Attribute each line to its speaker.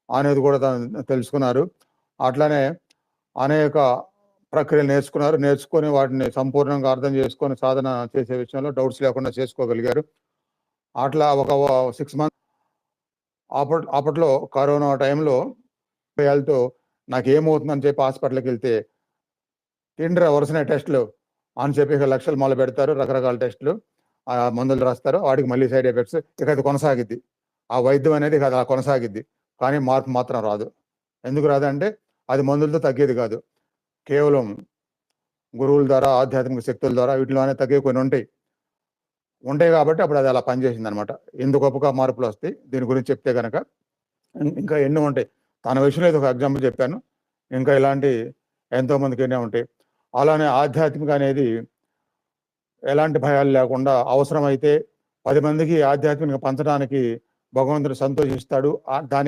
Speaker 1: అనేది కూడా తెలుసుకున్నారు. అట్లానే అనేక ప్రక్రియలు నేర్చుకొని వాటిని సంపూర్ణంగా అర్థం చేసుకొని సాధన చేసే విషయంలో డౌట్స్ లేకుండా చేసుకోగలిగారు. అట్లా ఒక 6 మంత్స్ అప్పట్లో కరోనా టైంలో భయాలతో నాకేమవుతుందని చెప్పి హాస్పిటల్కి వెళ్తే తిండ్రా వరుసనే టెస్టులు అని చెప్పి లక్షలు మొదలు పెడతారు, రకరకాల టెస్టులు మందులు రాస్తారు, వాటికి మళ్ళీ సైడ్ ఎఫెక్ట్స్. ఇక అది కొనసాగిద్ది, ఆ వైద్యం అనేది అలా కొనసాగిద్ది. కానీ మార్పు మాత్రం రాదు. ఎందుకు రాదంటే అది మందులతో తగ్గేది కాదు, కేవలం గురువుల ద్వారా, ఆధ్యాత్మిక శక్తుల ద్వారా వీటిలోనే తగ్గే కొన్ని ఉంటాయి కాబట్టి అప్పుడు అది అలా పనిచేసింది అనమాట. ఎందుకు గొప్పగా మార్పులు వస్తాయి దీని గురించి చెప్తే కనుక ఇంకా ఎన్నో ఉంటాయి. తన విషయంలో ఇది ఒక ఎగ్జాంపుల్ చెప్పాను, ఇంకా ఇలాంటి ఎంతో మందికి ఎన్నో ఉంటాయి. అలానే ఆధ్యాత్మిక అనేది ఎలాంటి భయాలు లేకుండా అవసరమైతే 10 మందికి ఆధ్యాత్మిక పంచడానికి భగవంతుడు సంతోషిస్తాడు. దాని